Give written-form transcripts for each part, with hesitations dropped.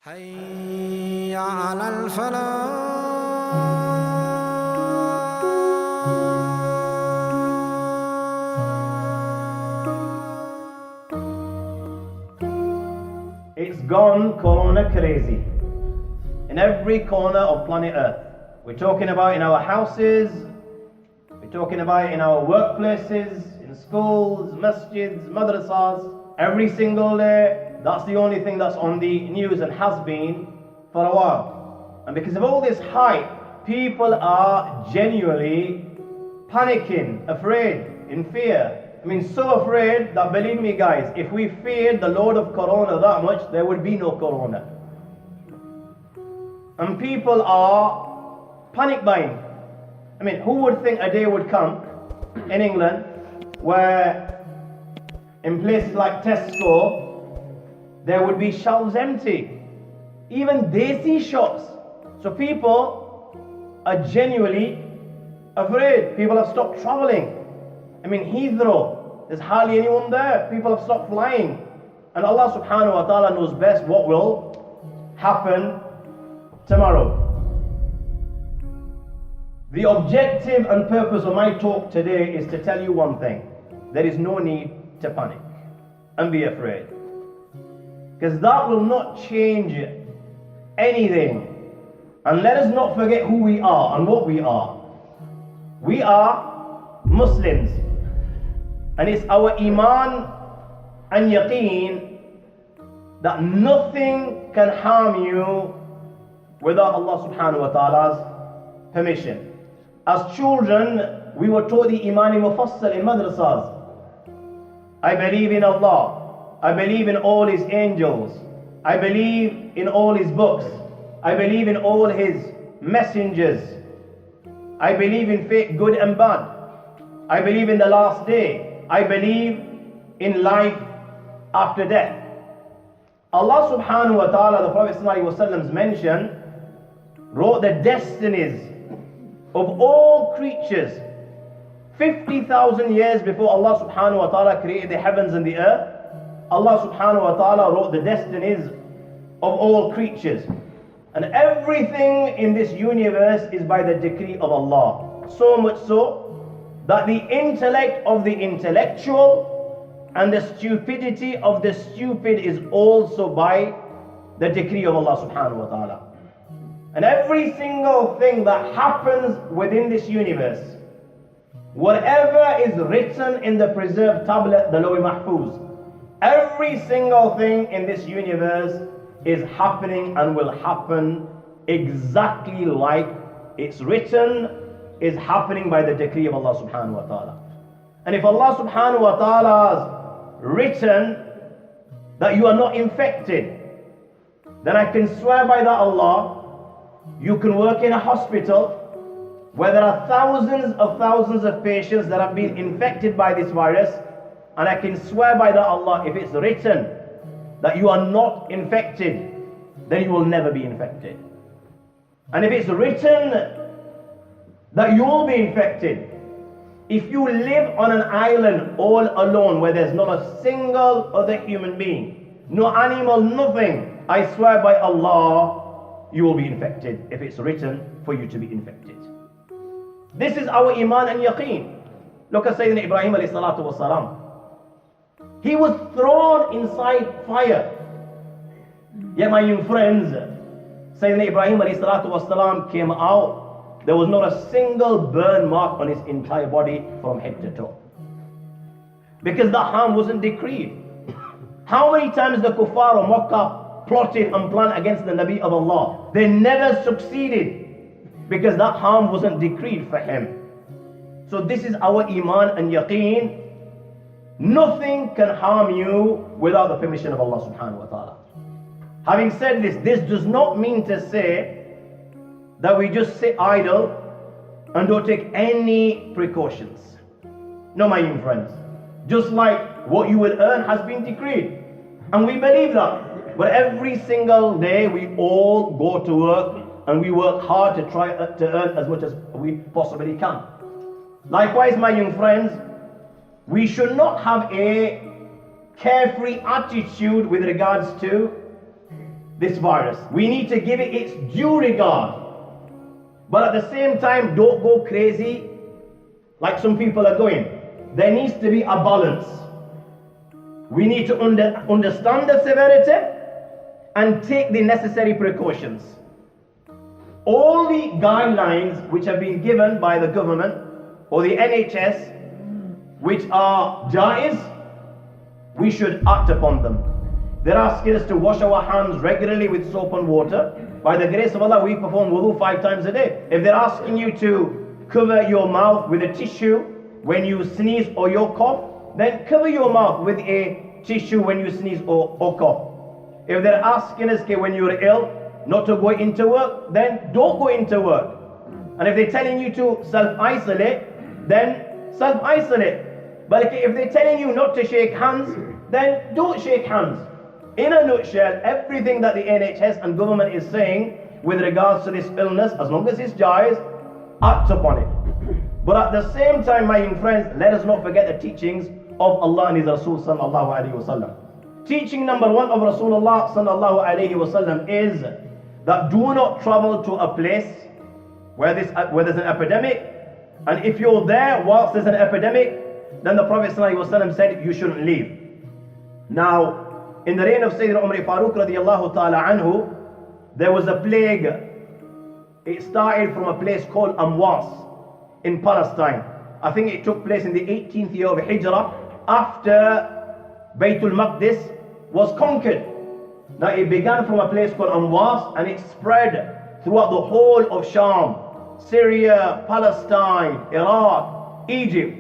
حي على الفلاح. It's gone Corona crazy in every corner of planet Earth. We're talking about in our houses, we're talking about in our workplaces, in schools, masjids, madrasas. Every single day, that's the only thing that's on the news and has been for a while. And because of all this hype, people are genuinely panicking, afraid, in fear. I mean, so afraid that, believe me guys, if we feared the Lord of Corona that much, there would be no Corona. And people are panic buying. I mean, who would think a day would come in England where in places like Tesco, there would be shelves empty. Even desi shops. So people are genuinely afraid. People have stopped traveling. I mean, Heathrow, there's hardly anyone there. People have stopped flying. And Allah subhanahu wa ta'ala knows best what will happen tomorrow. The objective and purpose of my talk today is to tell you one thing. There is no need to panic and be afraid. Because that will not change anything. And let us not forget who we are and what we are. We are Muslims. And it's our Iman and Yaqeen that nothing can harm you without Allah subhanahu wa ta'ala's permission. As children, we were taught the Imani Mufassal in madrasas. I believe in Allah. I believe in all His angels. I believe in all His books. I believe in all His messengers. I believe in fate, good and bad. I believe in the last day. I believe in life after death. Allah subhanahu wa ta'ala, the Prophet sallallahu alaihi wasallam's mention, wrote the destinies of all creatures 50,000 years before Allah subhanahu wa ta'ala created the heavens and the earth. Allah subhanahu wa ta'ala wrote the destinies of all creatures. And everything in this universe is by the decree of Allah. So much so that the intellect of the intellectual and the stupidity of the stupid is also by the decree of Allah subhanahu wa ta'ala. And every single thing that happens within this universe, whatever is written in the preserved tablet, the Lawh Mahfuz, every single thing in this universe is happening and will happen exactly like it's written, is happening by the decree of Allah subhanahu wa ta'ala. And if Allah subhanahu wa ta'ala has written that you are not infected, then I can swear by that Allah, you can work in a hospital where there are thousands of patients that have been infected by this virus, and I can swear by that Allah, if it's written that you are not infected, then you will never be infected. And if it's written that you will be infected, if you live on an island all alone where there's not a single other human being, no animal, nothing, I swear by Allah, you will be infected if it's written for you to be infected. This is our Iman and Yaqeen. Look at Sayyidina Ibrahim alayhi salatu wa salam. He was thrown inside fire. Yet my young friends, Sayyidina Ibrahim alayhi salatu wa salam came out. There was not a single burn mark on his entire body from head to toe. Because the harm wasn't decreed. How many times the kuffar of Makkah plotted and planned against the Nabi of Allah? They never succeeded because that harm wasn't decreed for him. So this is our Iman and Yaqeen. Nothing can harm you without the permission of Allah subhanahu wa ta'ala. Having said this, this does not mean to say that we just sit idle and don't take any precautions. No, my young friends. Just like what you will earn has been decreed. And we believe that. But every single day we all go to work and we work hard to try to earn as much as we possibly can. Likewise, my young friends, we should not have a carefree attitude with regards to this virus. We need to give it its due regard. But at the same time, don't go crazy like some people are going. There needs to be a balance. We need to understand the severity and take the necessary precautions. All the guidelines which have been given by the government or the NHS, which are jaiz, we should act upon them. They're asking us to wash our hands regularly with soap and water. By the grace of Allah, we perform wudu 5 times a day. If they're asking you to cover your mouth with a tissue when you sneeze or you cough, then cover your mouth with a tissue when you sneeze or cough. If they're asking us when you're ill not to go into work, then don't go into work. And if they're telling you to self-isolate, then self-isolate. But if they're telling you not to shake hands, then don't shake hands. In a nutshell, everything that the NHS and government is saying with regards to this illness, as long as it's jaiz, act upon it. But at the same time, my young friends, let us not forget the teachings of Allah and His Rasul sallallahu alayhi wa sallam. Teaching number 1 of Rasulullah sallallahu alayhi wa sallam is that do not travel to a place where there's an epidemic, and if you're there whilst there's an epidemic, then the Prophet sallallahu alayhi wa sallam said you shouldn't leave. Now, in the reign of Sayyidina Umar Farooq radiallahu ta'ala anhu, there was a plague. It started from a place called Amwas in Palestine. I think it took place in the 18th year of Hijrah after Baytul Maqdis was conquered. Now it began from a place called Amwas and it spread throughout the whole of Sham, Syria, Palestine, Iraq, Egypt.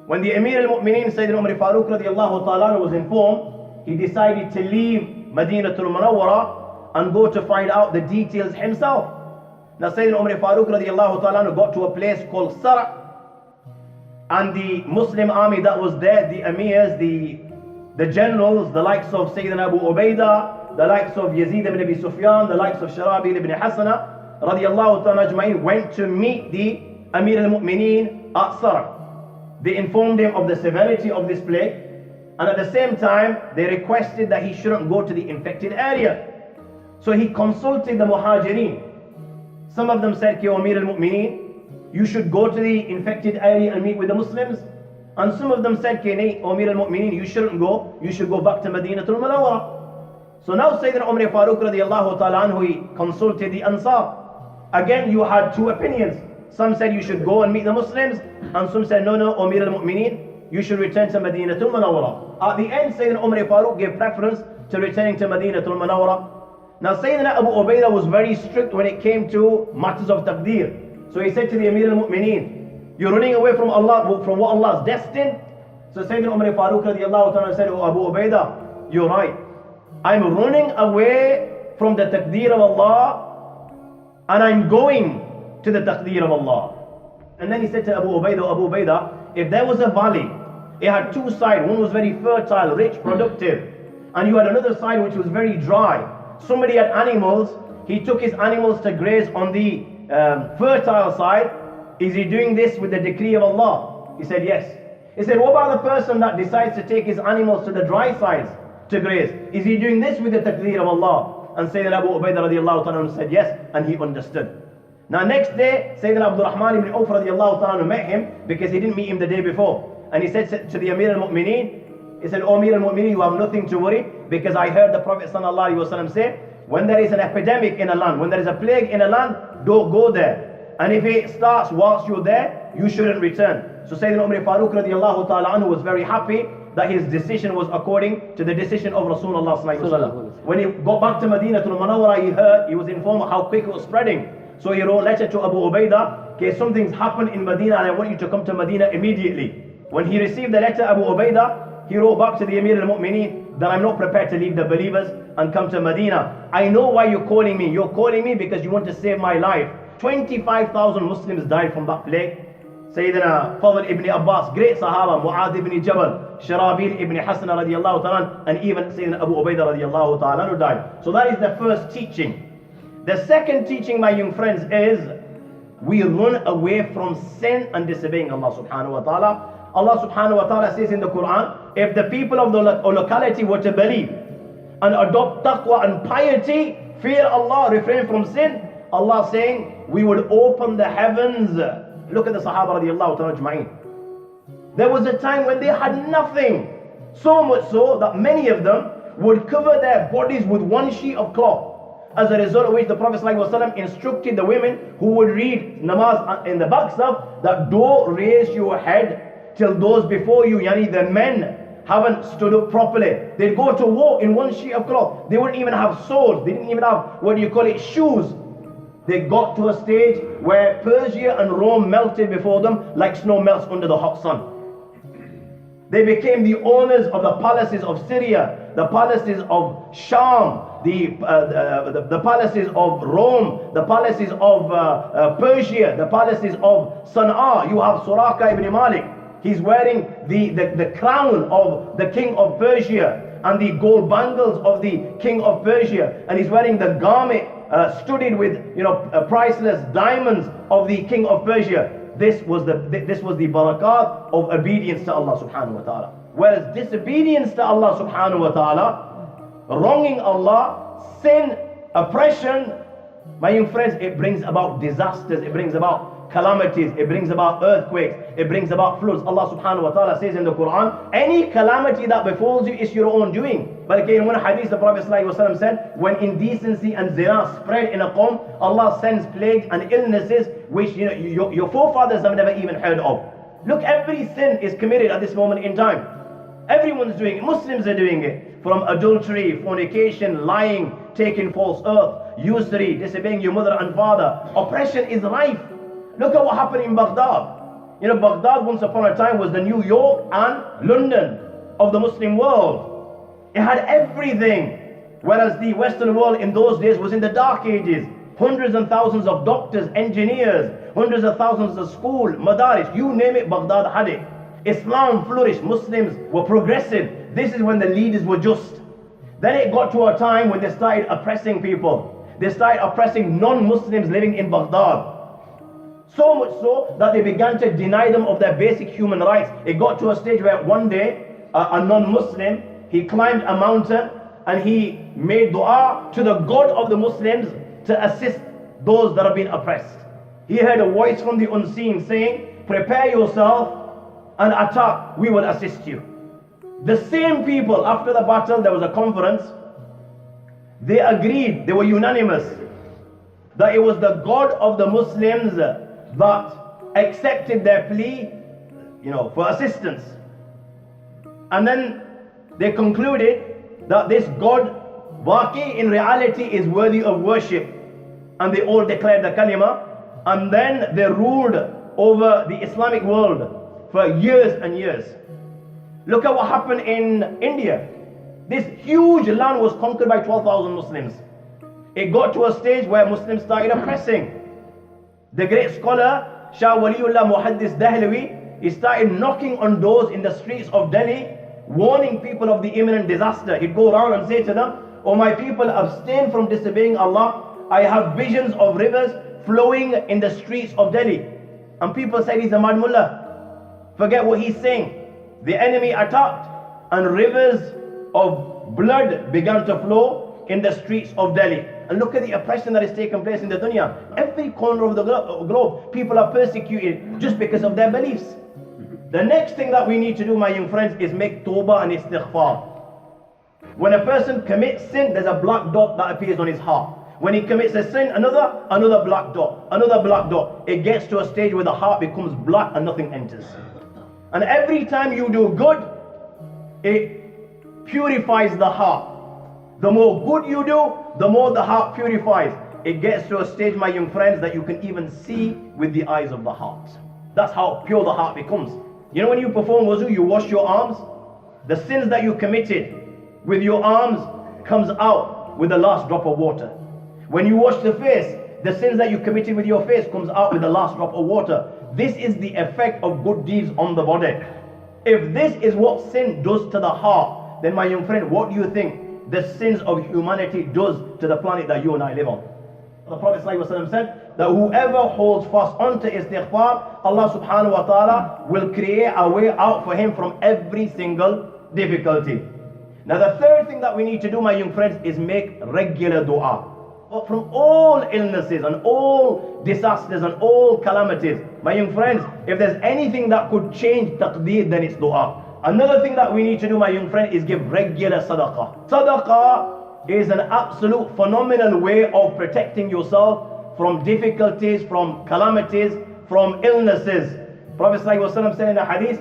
When the Emir al-Mu'mineen Sayyidina Umar Farooq radiallahu ta'ala was informed, he decided to leave Madinatul Munawwara and go to find out the details himself. Now Sayyidina Umar Farooq radiallahu ta'ala got to a place called Sara, and the Muslim army that was there, the emirs, the generals, the likes of Sayyidina Abu Ubaidah, the likes of Yazid ibn Abi Sufyan, the likes of Sharabil ibn Hasana radiallahu ta'ala ajma'in, went to meet the Amir al-Mu'mineen at Sara. They informed him of the severity of this plague, and at the same time they requested that he shouldn't go to the infected area. So he consulted the Muhajirin. Some of them said, O Amir al-Mu'mineen, you should go to the infected area and meet with the Muslims. And some of them said, O Amir al-Mu'mineen, you shouldn't go, you should go back to Madinatul Munawwara. So now Sayyidina Umar Farooq radiallahu ta'ala anhu, he consulted the Ansar. Again, you had 2 opinions. Some said you should go and meet the Muslims, and some said, no, Amir al-Mu'mineen, you should return to Madinatul Munawwara. At the end, Sayyidina Umar Farooq gave preference to returning to Madinatul Munawwara. Now Sayyidina Abu Ubaidah was very strict when it came to matters of taqdeer. So he said to the Amir al-Mu'mineen, you're running away from Allah, from what Allah has destined. So Sayyidina Umar Farooq radiallahu ta'ala said, oh Abu Ubaidah, you're right. I'm running away from the taqdeer of Allah, and I'm going to the taqdeer of Allah. And then he said to Abu Ubaidah, if there was a valley, it had 2 sides. One was very fertile, rich, productive, and you had another side which was very dry. Somebody had animals, he took his animals to graze on the fertile side. Is he doing this with the decree of Allah? He said yes. He said, what about the person that decides to take his animals to the dry sides to graze? Is he doing this with the taqdeer of Allah? And Sayyidina Abu Ubaidah radiallahu ta'ala said yes, and he understood. Now next day, Sayyidina Abdul Rahman ibn Auf radiallahu ta'ala met him, because he didn't meet him the day before. And he said to the Amir al-Mu'mineen, he said, O Amir al-Mu'mineen, you have nothing to worry, because I heard the Prophet sallallahu alaihi wasallam say, when there is an epidemic in a land, when there is a plague in a land, don't go there. And if it starts whilst you're there, you shouldn't return. So Sayyidina Umar Farooq radiallahu ta'ala anhu was very happy that his decision was according to the decision of Rasulullah sallallahu alaihi wasallam. When he got back to Madinatul Munawwara, he was informed how quick it was spreading. So he wrote a letter to Abu Ubaidah, okay, something's happened in Medina and I want you to come to Medina immediately. When he received the letter, Abu Ubaidah, he wrote back to the Emir al-Mu'mineen that I'm not prepared to leave the believers and come to Medina. I know why you're calling me. You're calling me because you want to save my life. 25,000 Muslims died from that plague. Sayyidina Fadl ibn Abbas, great Sahaba, Mu'adh ibn Jabal, Sharabil ibn Hasana radiallahu ta'ala, and even Sayyidina Abu Ubaidah radiallahu ta'ala who died. So that is the first teaching. The second teaching, my young friends, is we run away from sin and disobeying Allah subhanahu wa ta'ala. Allah subhanahu wa ta'ala says in the Quran, if the people of the locality were to believe and adopt taqwa and piety, fear Allah, refrain from sin, Allah saying, we would open the heavens. Look at the Sahaba radiallahu ta'ala ajma'in. There was a time when they had nothing. So much so that many of them would cover their bodies with one sheet of cloth. As a result of which the Prophet ﷺ instructed the women who would read namaz in the back saf that don't raise your head till those before you, yani the men, haven't stood up properly. They'd go to war in one sheet of cloth. They wouldn't even have swords. They didn't even have, shoes. They got to a stage where Persia and Rome melted before them like snow melts under the hot sun. They became the owners of the palaces of Syria, the palaces of Sham, the palaces of Rome, the palaces of Persia, the palaces of Sana'a. You have Suraka ibn Malik. He's wearing the crown of the king of Persia and the gold bangles of the king of Persia, and he's wearing the garment studded with priceless diamonds of the king of Persia. This was the barakat of obedience to Allah subhanahu wa ta'ala. Whereas disobedience to Allah subhanahu wa ta'ala, wronging Allah, sin, oppression, my young friends, it brings about disasters, it brings about calamities, it brings about earthquakes, it brings about floods. Allah subhanahu wa ta'ala says in the Quran, any calamity that befalls you is your own doing. But again, in one hadith, the Prophet ﷺ said, when indecency and zina spread in a qawm, Allah sends plagues and illnesses which your forefathers have never even heard of. Look, every sin is committed at this moment in time. Everyone's doing it. Muslims are doing it. From adultery, fornication, lying, taking false oath, usury, disobeying your mother and father. Oppression is rife. Look at what happened in Baghdad. Baghdad once upon a time was the New York and London of the Muslim world. It had everything. Whereas the Western world in those days was in the dark ages. Hundreds and thousands of doctors, engineers, hundreds of thousands of school, madaris, you name it, Baghdad had it. Islam flourished, Muslims were progressive. This is when the leaders were just. Then it got to a time when they started oppressing people. They started oppressing non-Muslims living in Baghdad. So much so that they began to deny them of their basic human rights. It got to a stage where one day, a non-Muslim, he climbed a mountain and he made dua to the God of the Muslims to assist those that have been oppressed. He heard a voice from the unseen saying, prepare yourself and attack, we will assist you. The same people, after the battle, there was a conference, they agreed, they were unanimous, that it was the God of the Muslims that accepted their plea, for assistance. And then they concluded that this God, Waqi, in reality is worthy of worship. And they all declared the kalima. And then they ruled over the Islamic world for years and years. Look at what happened in India. This huge land was conquered by 12,000 Muslims. It got to a stage where Muslims started oppressing. The great scholar, Shah Waliullah Muhaddis Dahlawi, he started knocking on doors in the streets of Delhi, warning people of the imminent disaster. He'd go around and say to them, "Oh my people, abstain from disobeying Allah. I have visions of rivers flowing in the streets of Delhi." And people said he's a mad mullah. Forget what he's saying. The enemy attacked and rivers of blood began to flow in the streets of Delhi. And look at the oppression that is taking place in the dunya. Every corner of the globe, people are persecuted just because of their beliefs. The next thing that we need to do, my young friends, is make tawbah and istighfar. When a person commits sin, there's a black dot that appears on his heart. When he commits a sin, another black dot, another black dot. It gets to a stage where the heart becomes black and nothing enters. And every time you do good, it purifies the heart. The more good you do, the more the heart purifies. It gets to a stage, my young friends, that you can even see with the eyes of the heart. That's how pure the heart becomes. You know, when you perform wuzu, you wash your arms. The sins that you committed with your arms comes out with the last drop of water. When you wash the face, the sins that you committed with your face comes out with the last drop of water. This is the effect of good deeds on the body. If this is what sin does to the heart, then my young friend, what do you think the sins of humanity does to the planet that you and I live on? The Prophet ﷺ said that whoever holds fast onto istighfar, Allah subhanahu wa ta'ala will create a way out for him from every single difficulty. Now the third thing that we need to do, my young friends, is make regular dua. From all illnesses and all disasters and all calamities. My young friends, if there's anything that could change taqdeer, then it's dua. Another thing that we need to do, my young friend, is give regular sadaqah. Sadaqah is an absolute phenomenal way of protecting yourself from difficulties, from calamities, from illnesses. Prophet ﷺ said in a hadith,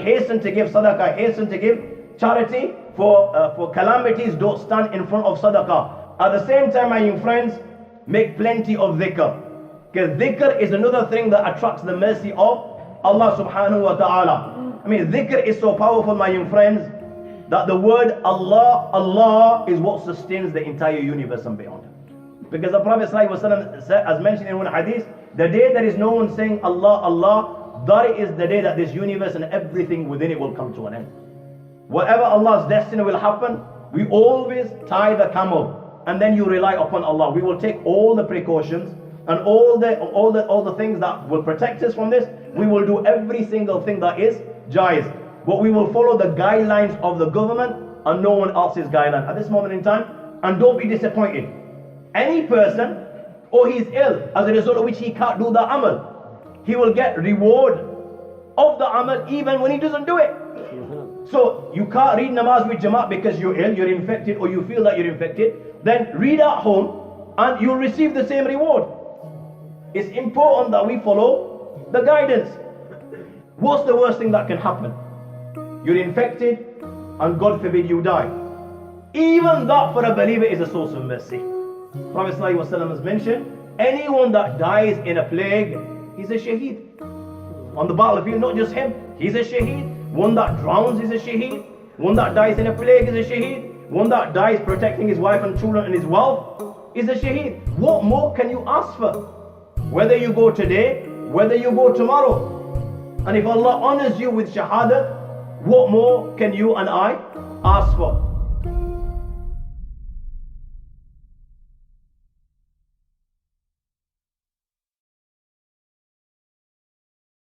hasten to give sadaqah, hasten to give charity, for calamities don't stand in front of sadaqah. At the same time, my young friends, make plenty of dhikr. Because dhikr is another thing that attracts the mercy of Allah subhanahu wa ta'ala. I mean, dhikr is so powerful, my young friends, that the word Allah, Allah is what sustains the entire universe and beyond. Because the Prophet ﷺ said, as mentioned in one hadith, the day there is no one saying Allah, Allah, that is the day that this universe and everything within it will come to an end. Whatever Allah's destiny will happen, we always tie the camel. And then you rely upon Allah. We will take all the precautions and all the things that will protect us from this. We will do every single thing that is jaiz. But we will follow the guidelines of the government and no one else's guideline at this moment in time. And don't be disappointed. Any person, he's ill, as a result of which he can't do the amal, he will get reward of the amal even when he doesn't do it. So you can't read namaz with Jamaat because you're ill, you're infected, or you feel that you're infected. Then read at home and you'll receive the same reward. It's important that we follow the guidance. What's the worst thing that can happen? You're infected and God forbid you die. Even that for a believer is a source of mercy. Prophet ﷺ has mentioned, anyone that dies in a plague, he's a shaheed. On the battlefield, not just him, he's a shaheed. One that drowns is a shaheed. One that dies in a plague is a shaheed. One that dies protecting his wife and children and his wealth is a shaheed. What more can you ask for? Whether you go today, whether you go tomorrow. And if Allah honors you with shahada, what more can you and I ask for?